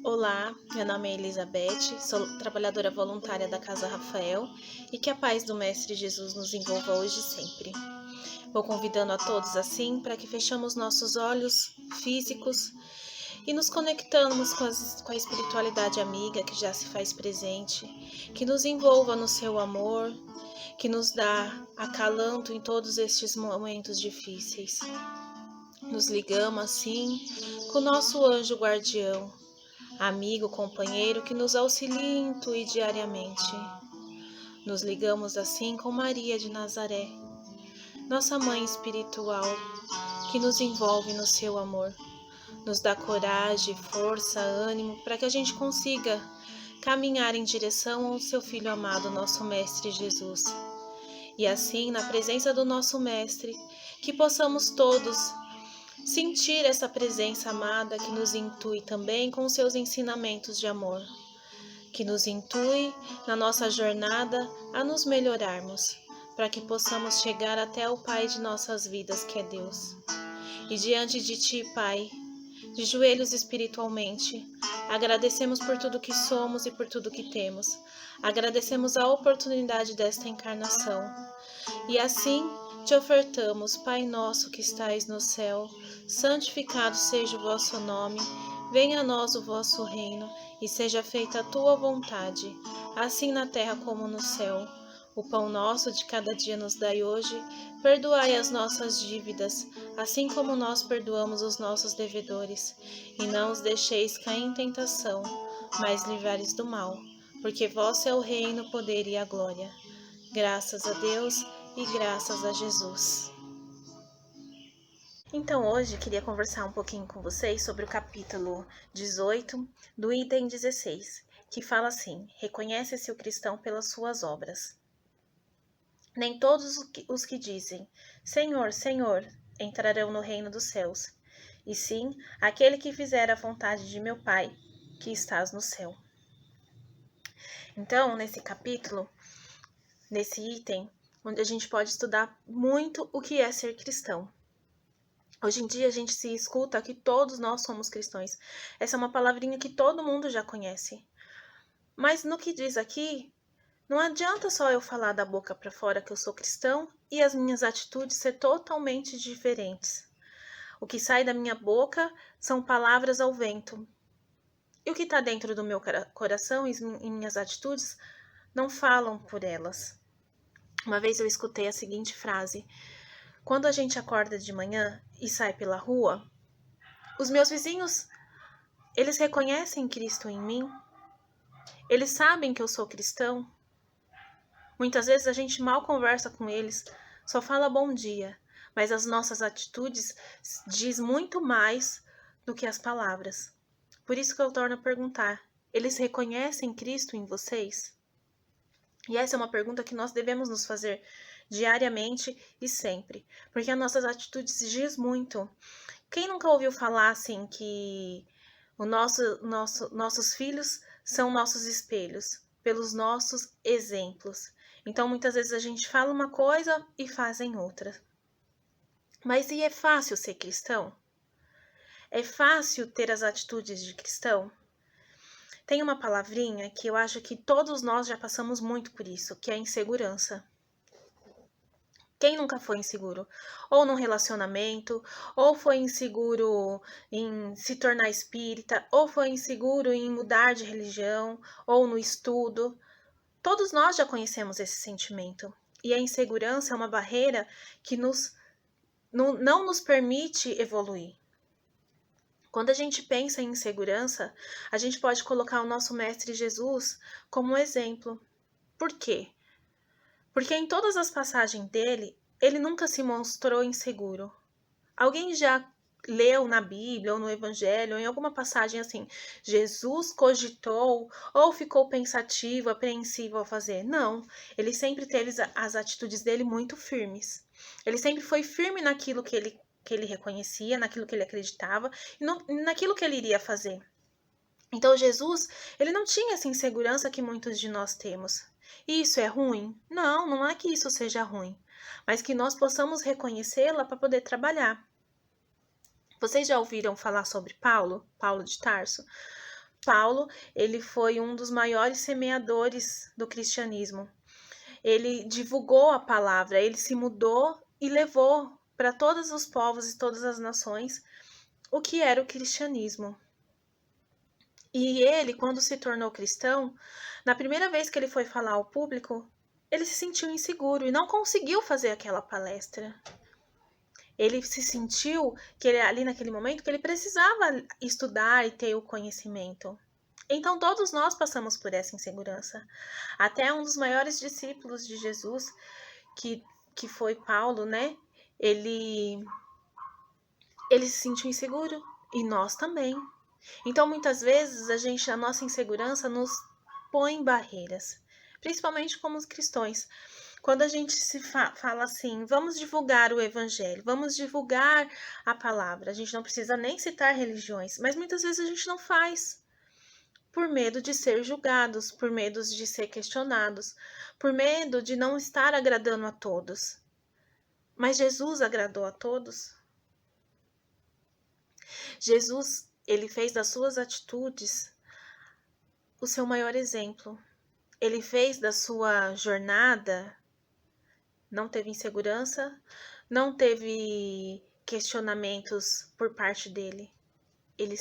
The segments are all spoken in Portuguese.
Olá, meu nome é Elizabeth, sou trabalhadora voluntária da Casa Rafael e que a paz do Mestre Jesus nos envolva hoje e sempre. Vou convidando a todos assim para que fechamos nossos olhos físicos e nos conectamos com a espiritualidade amiga que já se faz presente, que nos envolva no seu amor, que nos dá acalanto em todos estes momentos difíceis. Nos ligamos assim com o nosso anjo guardião, amigo, companheiro que nos auxilia e intui diariamente. Nos ligamos assim com Maria de Nazaré, nossa mãe espiritual, que nos envolve no seu amor, nos dá coragem, força, ânimo para que a gente consiga caminhar em direção ao seu Filho amado, nosso Mestre Jesus. E assim, na presença do nosso Mestre, que possamos todos sentir essa presença amada que nos intui também com seus ensinamentos de amor, que nos intui na nossa jornada a nos melhorarmos, para que possamos chegar até o Pai de nossas vidas, que é Deus. E diante de Ti, Pai, de joelhos espiritualmente, agradecemos por tudo que somos e por tudo que temos. Agradecemos a oportunidade desta encarnação. E assim te ofertamos, Pai nosso que estais no céu, santificado seja o vosso nome, venha a nós o vosso reino, e seja feita a tua vontade, assim na terra como no céu. O pão nosso de cada dia nos dai hoje, perdoai as nossas dívidas, assim como nós perdoamos os nossos devedores, e não os deixeis cair em tentação, mas livrai-os do mal, porque vosso é o reino, o poder e a glória. Graças a Deus e graças a Jesus. Então hoje queria conversar um pouquinho com vocês sobre o capítulo 18 do item 16, que fala assim: reconhece-se o cristão pelas suas obras. Nem todos os que dizem Senhor, Senhor, entrarão no reino dos céus, e sim aquele que fizer a vontade de meu Pai, que estás no céu. Então, nesse capítulo, nesse item, onde a gente pode estudar muito o que é ser cristão. Hoje em dia a gente se escuta que todos nós somos cristãos. Essa é uma palavrinha que todo mundo já conhece. Mas no que diz aqui, não adianta só eu falar da boca para fora que eu sou cristão e as minhas atitudes ser totalmente diferentes. O que sai da minha boca são palavras ao vento. E o que está dentro do meu coração e minhas atitudes não falam por elas. Uma vez eu escutei a seguinte frase: quando a gente acorda de manhã e sai pela rua, os meus vizinhos, eles reconhecem Cristo em mim? Eles sabem que eu sou cristão? Muitas vezes a gente mal conversa com eles, só fala bom dia, mas as nossas atitudes diz muito mais do que as palavras. Por isso que eu torno a perguntar: eles reconhecem Cristo em vocês? E essa é uma pergunta que nós devemos nos fazer diariamente e sempre, porque as nossas atitudes diz muito. Quem nunca ouviu falar assim que nossos filhos são nossos espelhos, pelos nossos exemplos? Então, muitas vezes a gente fala uma coisa e fazem outra. Mas e é fácil ser cristão? É fácil ter as atitudes de cristão? Tem uma palavrinha que eu acho que todos nós já passamos muito por isso, que é a insegurança. Quem nunca foi inseguro? Ou num relacionamento, ou foi inseguro em se tornar espírita, ou foi inseguro em mudar de religião, ou no estudo. Todos nós já conhecemos esse sentimento. E a insegurança é uma barreira que não nos permite evoluir. Quando a gente pensa em insegurança, a gente pode colocar o nosso Mestre Jesus como um exemplo. Por quê? Porque em todas as passagens dele, ele nunca se mostrou inseguro. Alguém já leu na Bíblia ou no Evangelho, ou em alguma passagem assim, Jesus cogitou ou ficou pensativo, apreensivo ao fazer? Não, ele sempre teve as atitudes dele muito firmes. Ele sempre foi firme naquilo que ele reconhecia, naquilo que ele acreditava e naquilo que ele iria fazer. Então Jesus, ele não tinha essa insegurança que muitos de nós temos. E isso é ruim? Não, não é que isso seja ruim, mas que nós possamos reconhecê-la para poder trabalhar. Vocês já ouviram falar sobre Paulo de Tarso? Paulo, ele foi um dos maiores semeadores do cristianismo. Ele divulgou a palavra, ele se mudou e levou para todos os povos e todas as nações o que era o cristianismo. E ele, quando se tornou cristão, na primeira vez que ele foi falar ao público, ele se sentiu inseguro e não conseguiu fazer aquela palestra. Ele se sentiu que ele, ali naquele momento que ele precisava estudar e ter o conhecimento. Então todos nós passamos por essa insegurança. Até um dos maiores discípulos de Jesus, que foi Paulo, né? Ele se sentiu inseguro e nós também. Então muitas vezes a nossa insegurança nos põe barreiras, principalmente como os cristãos. Quando a gente se fala assim, vamos divulgar o evangelho, vamos divulgar a palavra, a gente não precisa nem citar religiões, mas muitas vezes a gente não faz, por medo de ser julgados, por medo de ser questionados, por medo de não estar agradando a todos. Mas Jesus agradou a todos. Jesus, ele fez das suas atitudes o seu maior exemplo. Ele fez da sua jornada, não teve insegurança, não teve questionamentos por parte dele. Ele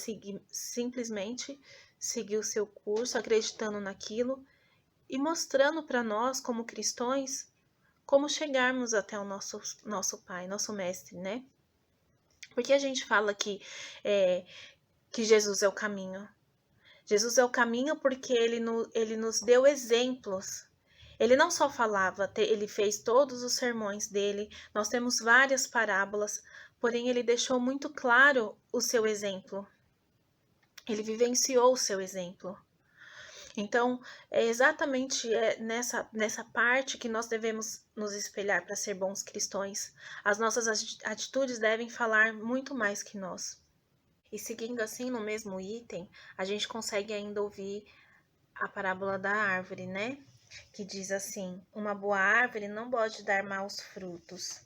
simplesmente seguiu seu curso, acreditando naquilo e mostrando para nós, como cristãos, como chegarmos até o nosso Pai, nosso Mestre, né? Porque a gente fala que Jesus é o caminho. Jesus é o caminho porque ele nos deu exemplos. Ele não só falava, ele fez todos os sermões dele, nós temos várias parábolas, porém ele deixou muito claro o seu exemplo. Ele vivenciou o seu exemplo. Então, é exatamente nessa parte que nós devemos nos espelhar para ser bons cristãos. As nossas atitudes devem falar muito mais que nós. E seguindo assim no mesmo item, a gente consegue ainda ouvir a parábola da árvore, né? Que diz assim: uma boa árvore não pode dar maus frutos,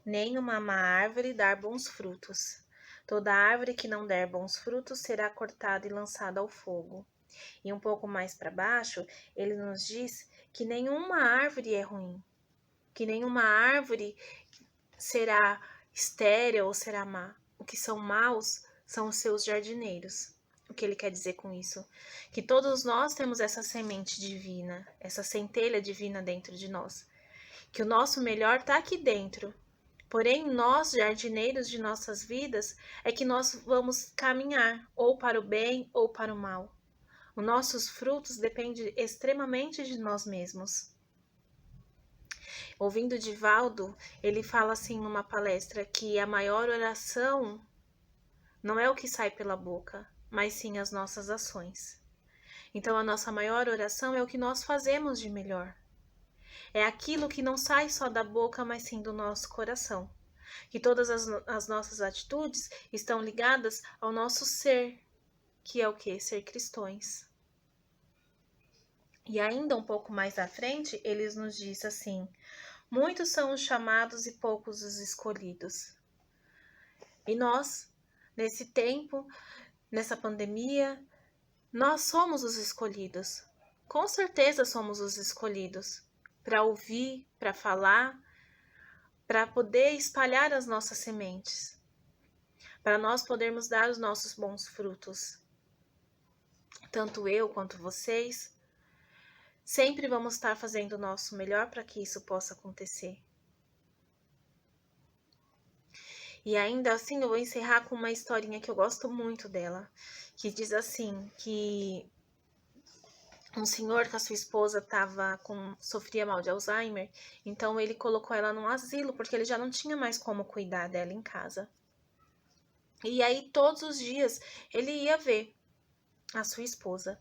nem uma má árvore dar bons frutos. Toda árvore que não der bons frutos será cortada e lançada ao fogo. E um pouco mais para baixo, ele nos diz que nenhuma árvore é ruim, que nenhuma árvore será estéril ou será má. O que são maus são os seus jardineiros. O que ele quer dizer com isso? Que todos nós temos essa semente divina, essa centelha divina dentro de nós. Que o nosso melhor está aqui dentro. Porém, nós, jardineiros de nossas vidas, é que nós vamos caminhar ou para o bem ou para o mal. Os nossos frutos dependem extremamente de nós mesmos. Ouvindo Divaldo, ele fala assim numa palestra que a maior oração não é o que sai pela boca, mas sim as nossas ações. Então a nossa maior oração é o que nós fazemos de melhor. É aquilo que não sai só da boca, mas sim do nosso coração. Que todas as nossas atitudes estão ligadas ao nosso ser, que é o quê? Ser cristãos. E ainda um pouco mais à frente, ele nos diz assim: muitos são os chamados e poucos os escolhidos. E nós, nesse tempo, nessa pandemia, nós somos os escolhidos. Com certeza somos os escolhidos para ouvir, para falar, para poder espalhar as nossas sementes, para nós podermos dar os nossos bons frutos. Tanto eu quanto vocês, sempre vamos estar fazendo o nosso melhor para que isso possa acontecer. E ainda assim eu vou encerrar com uma historinha que eu gosto muito dela, que diz assim, que um senhor com a sua esposa sofria mal de Alzheimer, então ele colocou ela num asilo, porque ele já não tinha mais como cuidar dela em casa. E aí todos os dias ele ia ver a sua esposa.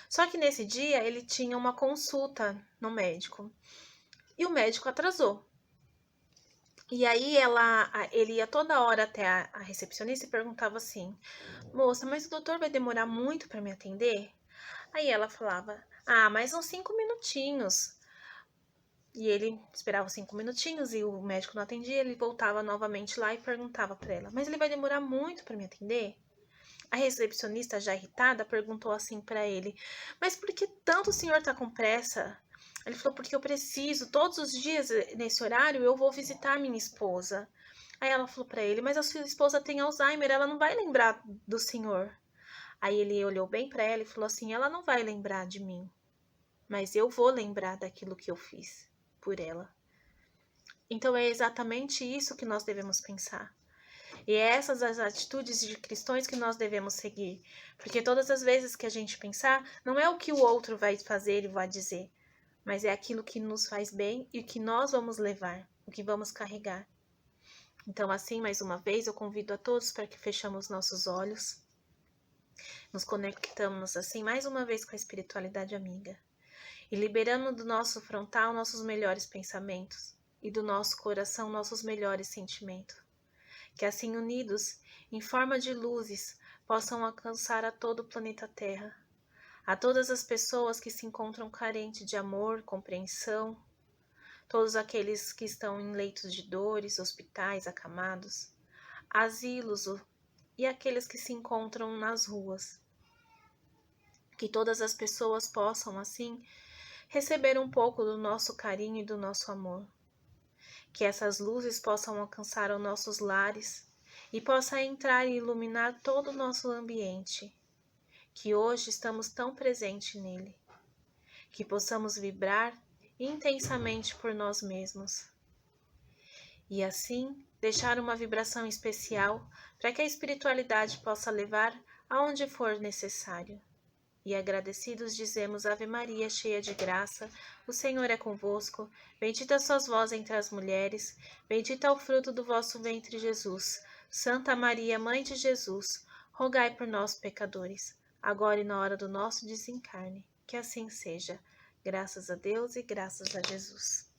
Só que nesse dia ele tinha uma consulta no médico, e o médico atrasou. E aí ele ia toda hora até a recepcionista e perguntava assim: moça, mas o doutor vai demorar muito para me atender? Aí ela falava: mais uns 5 minutinhos. E ele esperava 5 minutinhos e o médico não atendia, ele voltava novamente lá e perguntava para ela: mas ele vai demorar muito para me atender? A recepcionista, já irritada, perguntou assim para ele: Mas por que tanto o senhor tá com pressa? Ele falou: Porque eu preciso, todos os dias nesse horário eu vou visitar minha esposa. Aí ela falou para ele: Mas a sua esposa tem Alzheimer, ela não vai lembrar do senhor. Aí ele olhou bem para ela e falou assim: Ela não vai lembrar de mim, mas eu vou lembrar daquilo que eu fiz por ela. Então é exatamente isso que nós devemos pensar. E é essas as atitudes de cristãos que nós devemos seguir. Porque todas as vezes que a gente pensar, não é o que o outro vai fazer e vai dizer, mas é aquilo que nos faz bem e o que nós vamos levar, o que vamos carregar. Então, assim, mais uma vez, eu convido a todos para que fechamos nossos olhos, nos conectamos assim mais uma vez com a espiritualidade amiga e liberando do nosso frontal nossos melhores pensamentos e do nosso coração nossos melhores sentimentos. Que assim unidos, em forma de luzes, possam alcançar a todo o planeta Terra, a todas as pessoas que se encontram carentes de amor, compreensão, todos aqueles que estão em leitos de dores, hospitais, acamados, asilos e aqueles que se encontram nas ruas. Que todas as pessoas possam, assim, receber um pouco do nosso carinho e do nosso amor. Que essas luzes possam alcançar os nossos lares e possa entrar e iluminar todo o nosso ambiente, que hoje estamos tão presentes nele, que possamos vibrar intensamente por nós mesmos. E assim, deixar uma vibração especial para que a espiritualidade possa levar aonde for necessário. E agradecidos dizemos: Ave Maria, cheia de graça, o Senhor é convosco. Bendita sois vós entre as mulheres, bendito é o fruto do vosso ventre, Jesus. Santa Maria, Mãe de Jesus, rogai por nós, pecadores, agora e na hora do nosso desencarne. Que assim seja. Graças a Deus e graças a Jesus.